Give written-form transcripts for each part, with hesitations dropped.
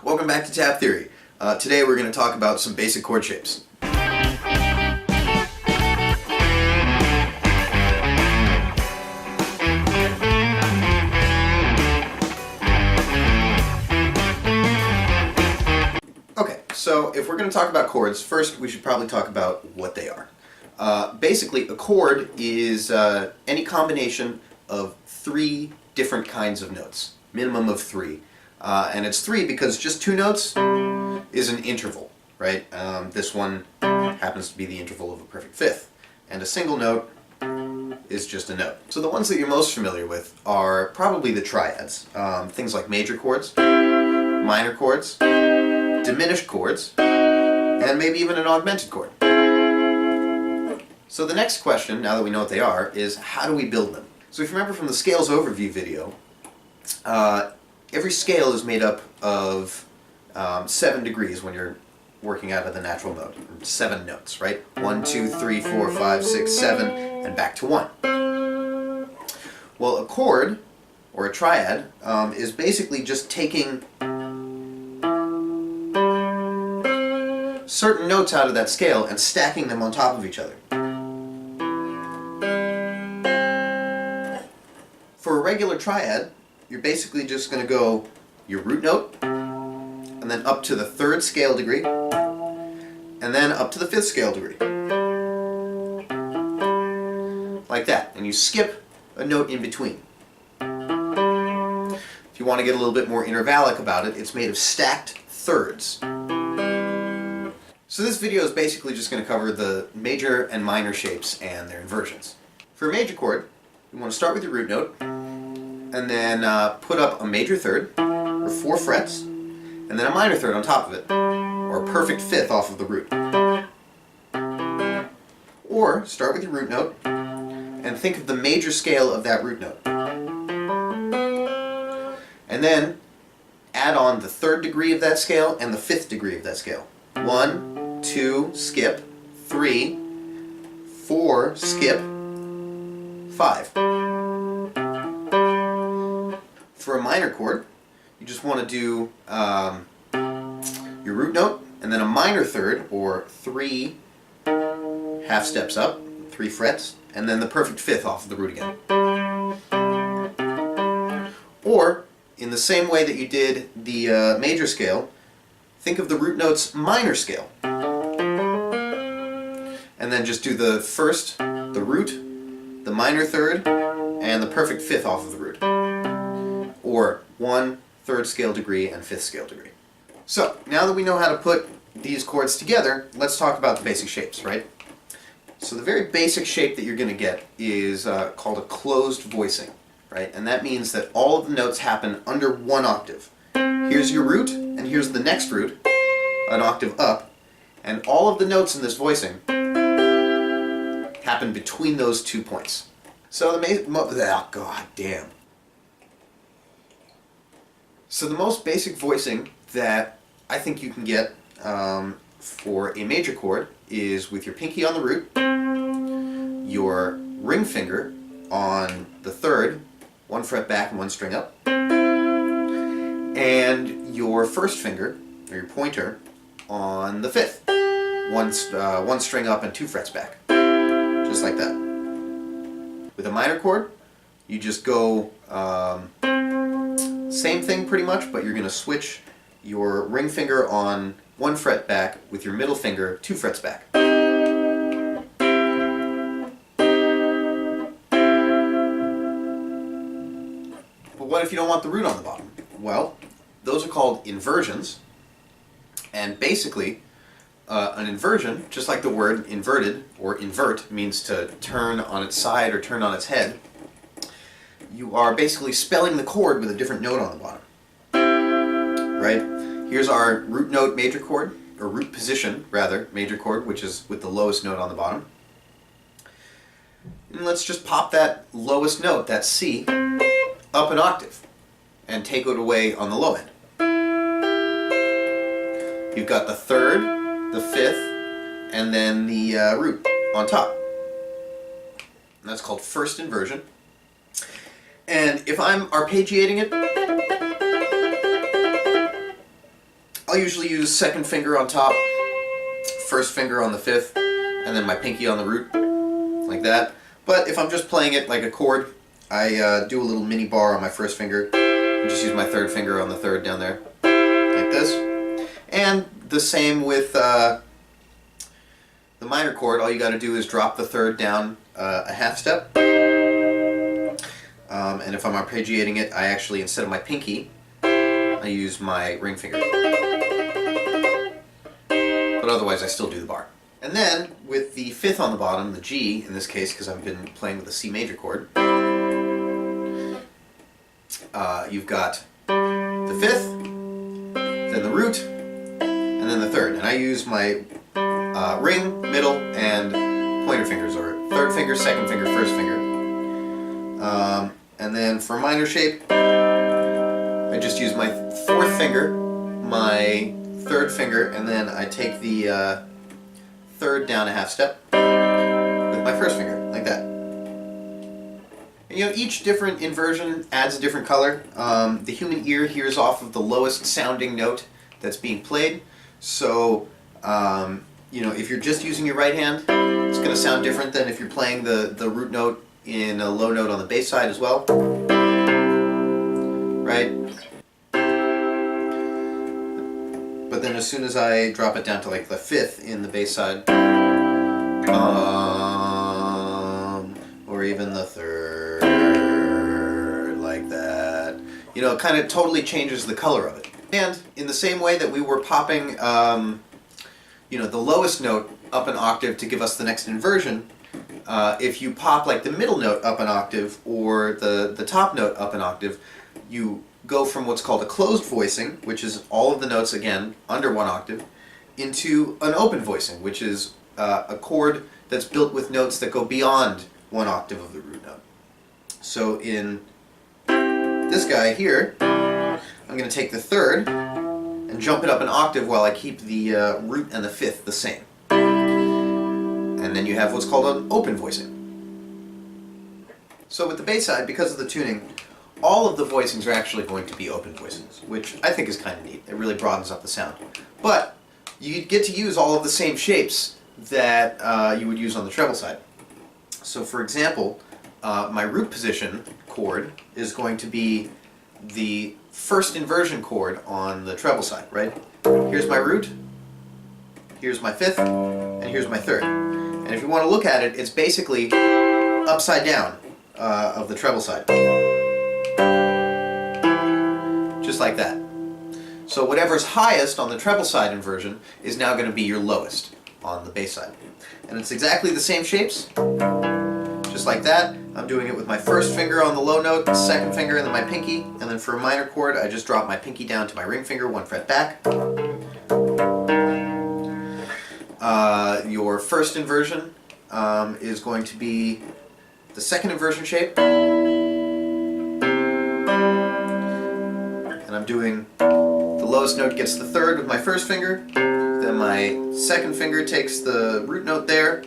Welcome back to Tab Theory. Today we're going to talk about some basic chord shapes. Okay, so if we're going to talk about chords, first we should probably talk about what they are. Basically, a chord is any combination of three different kinds of notes, minimum of three. And it's three because just two notes is an interval, right? This one happens to be the interval of a perfect fifth. And a single note is just a note. So the ones that you're most familiar with are probably the triads. Things like major chords, minor chords, diminished chords, and maybe even an augmented chord. So the next question, now that we know what they are, is how do we build them? So if you remember from the scales overview video, every scale is made up of 7 degrees when you're working out of the natural mode. 7 notes, right? 1, 2, 3, 4, 5, 6, 7, and back to 1. Well, a chord, or a triad, is basically just taking certain notes out of that scale and stacking them on top of each other. For a regular triad, you're basically just going to go your root note, and then up to the 3rd scale degree, and then up to the 5th scale degree. Like that. And you skip a note in between. If you want to get a little bit more intervallic about it, it's made of stacked thirds. So this video is basically just going to cover the major and minor shapes and their inversions. For a major chord, you want to start with your root note, and then put up a major third, or 4 frets, and then a minor third on top of it, or a perfect fifth off of the root. Or start with your root note, and think of the major scale of that root note. And then add on the 3rd degree of that scale and the 5th degree of that scale. 1, 2, skip, 3, 4, skip, 5. For a minor chord, you just want to do your root note, and then a minor third, or 3 half steps up, 3 frets, and then the perfect fifth off of the root again. Or, in the same way that you did the major scale, think of the root note's minor scale. And then just do the first, the root, the minor third, and the perfect fifth off of the root. Or 1 3rd scale degree and 5th scale degree. So, now that we know how to put these chords together, let's talk about the basic shapes, right? So the very basic shape that you're going to get is called a closed voicing, right? And that means that all of the notes happen under 1 octave. Here's your root, and here's the next root, an octave up, and all of the notes in this voicing happen between those 2 points. So oh, god damn. So the most basic voicing that I think you can get for a major chord is with your pinky on the root, your ring finger on the 3rd, 1 fret back and 1 string up, and your 1st finger, or your pointer, on the 5th, 1 string up and 2 frets back, just like that. With a minor chord, you just go same thing pretty much, but you're going to switch your ring finger on 1 fret back with your middle finger 2 frets back. But what if you don't want the root on the bottom? Well, those are called inversions, and basically an inversion, just like the word inverted or invert means to turn on its side or turn on its head, you are basically spelling the chord with a different note on the bottom. Right? Here's our root note major chord, or root position, rather, major chord, which is with the lowest note on the bottom. And let's just pop that lowest note, that C, up an octave, and take it away on the low end. You've got the 3rd, the 5th, and then the root on top. And that's called first inversion. And if I'm arpeggiating it, I'll usually use second finger on top, first finger on the fifth, and then my pinky on the root, like that. But if I'm just playing it like a chord, I do a little mini bar on my first finger, and just use my third finger on the third down there, like this. And the same with the minor chord. All you got to do is drop the third down a half step. And if I'm arpeggiating it, I actually, instead of my pinky, I use my ring finger. But otherwise I still do the bar. And then, with the fifth on the bottom, the G, in this case, because I've been playing with a C major chord, you've got the fifth, then the root, and then the third. And I use my ring, middle, and pointer fingers, or third finger, second finger, first finger. And then for minor shape, I just use my fourth finger, my third finger, and then I take the third down a half step with my first finger, like that. And, you know, each different inversion adds a different color. The human ear hears off of the lowest sounding note that's being played, so you know, if you're just using your right hand, it's going to sound different than if you're playing the root note in a low note on the bass side as well, right? But then as soon as I drop it down to like the fifth in the bass side, or even the third, like that, you know, it kind of totally changes the color of it. And in the same way that we were popping, you know, the lowest note up an octave to give us the next inversion, if you pop like the middle note up an octave or the top note up an octave, you go from what's called a closed voicing, which is all of the notes again under one octave, into an open voicing, which is a chord that's built with notes that go beyond one octave of the root note. So in this guy here, I'm going to take the third and jump it up an octave while I keep the root and the fifth the same. And then you have what's called an open voicing. So with the bass side, because of the tuning, all of the voicings are actually going to be open voicings, which I think is kind of neat. It really broadens up the sound. But you get to use all of the same shapes that you would use on the treble side. So for example, my root position chord is going to be the first inversion chord on the treble side, right? Here's my root, here's my fifth, and here's my third. And if you want to look at it, it's basically upside down of the treble side. Just like that. So whatever's highest on the treble side inversion is now going to be your lowest on the bass side. And it's exactly the same shapes, just like that. I'm doing it with my first finger on the low note, the second finger, and then my pinky. And then for a minor chord, I just drop my pinky down to my ring finger, 1 fret back. Your first inversion is going to be the second inversion shape. And I'm doing the lowest note gets the third with my first finger. Then my second finger takes the root note there.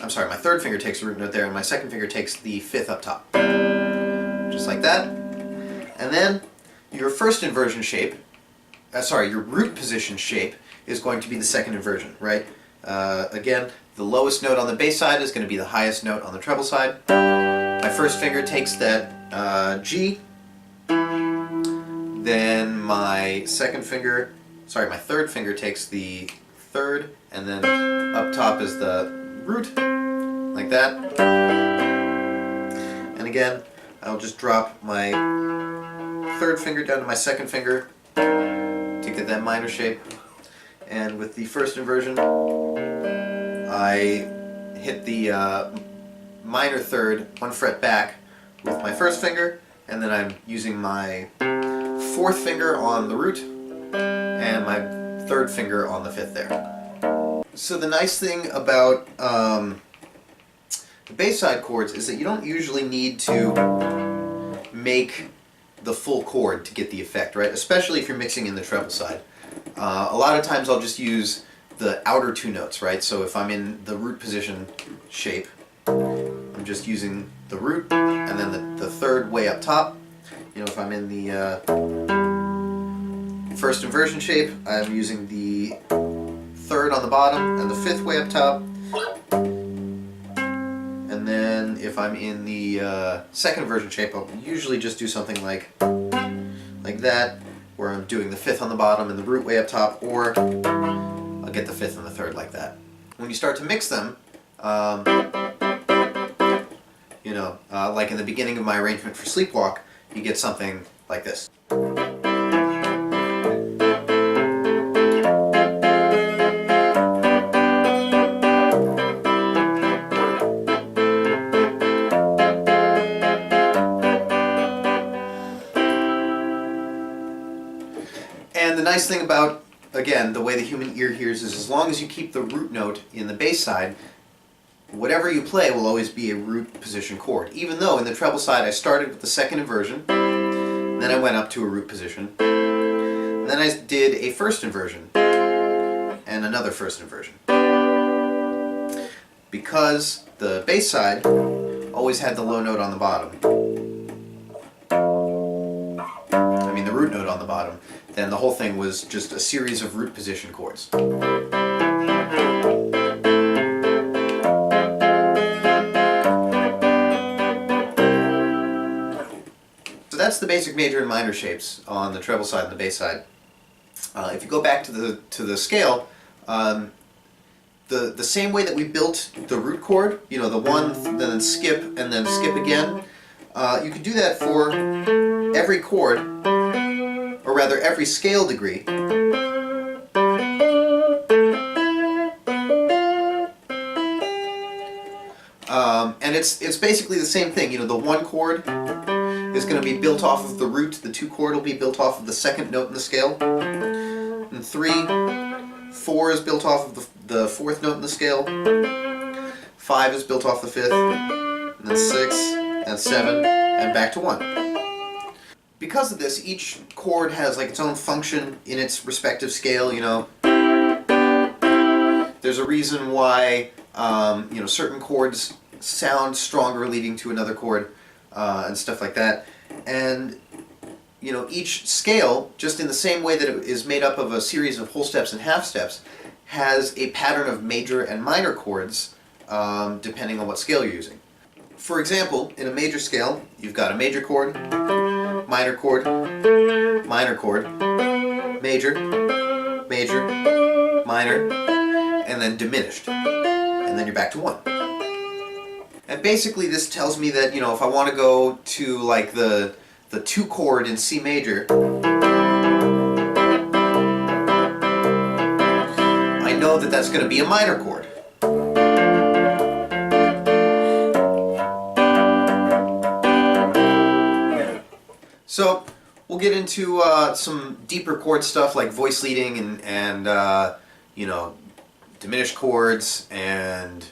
I'm sorry, my third finger takes the root note there, and my second finger takes the fifth up top. Just like that. And then your first inversion shape, your root position shape is going to be the second inversion, right? Again, the lowest note on the bass side is going to be the highest note on the treble side. My first finger takes that G. Then my third finger takes the third, and then up top is the root, like that. And again, I'll just drop my third finger down to my second finger to get that minor shape. And with the first inversion, I hit the minor third 1 fret back with my first finger, and then I'm using my fourth finger on the root and my third finger on the fifth there. So the nice thing about the bass side chords is that you don't usually need to make the full chord to get the effect, right? Especially if you're mixing in the treble side. A lot of times I'll just use the outer two notes, right? So if I'm in the root position shape, I'm just using the root and then the third way up top. You know, if I'm in the first inversion shape, I'm using the third on the bottom and the fifth way up top. And then if I'm in the second inversion shape, I'll usually just do something like that, where I'm doing the fifth on the bottom and the root way up top, or I'll get the fifth and the third like that. When you start to mix them, like in the beginning of my arrangement for Sleepwalk, you get something like this. And the nice thing about, again, the way the human ear hears is as long as you keep the root note in the bass side, whatever you play will always be a root position chord. Even though in the treble side I started with the second inversion, then I went up to a root position, and then I did a first inversion, and another first inversion. Because the bass side always had the low note on the bottom, the root note on the bottom, then the whole thing was just a series of root position chords. So that's the basic major and minor shapes on the treble side and the bass side. If you go back to the scale, the same way that we built the root chord, the one, then skip, and then skip again, you could do that for every chord, or rather every scale degree. And it's basically the same thing. The one chord is going to be built off of the root, the two chord will be built off of the second note in the scale, and 3, 4 is built off of the fourth note in the scale, 5 is built off the fifth, and then 6, and 7, and back to 1. Because of this, each chord has like its own function in its respective scale. There's a reason why certain chords sound stronger leading to another chord, and stuff like that. And each scale, just in the same way that it is made up of a series of whole steps and half steps, has a pattern of major and minor chords depending on what scale you're using. For example, in a major scale, you've got a major chord, minor chord, minor chord, major, major, minor, and then diminished. And then you're back to 1. And basically this tells me that, if I want to go to like the 2 chord in C major, I know that that's going to be a minor chord. So we'll get into some deeper chord stuff like voice leading and diminished chords and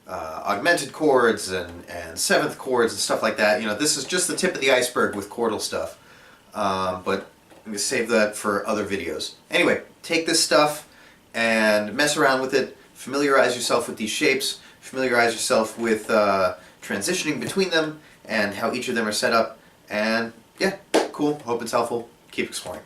augmented chords and seventh chords and stuff like that. This is just the tip of the iceberg with chordal stuff, but I'm going to save that for other videos. Anyway, take this stuff and mess around with it, familiarize yourself with these shapes, familiarize yourself with transitioning between them and how each of them are set up, and yeah, cool. Hope it's helpful. Keep exploring.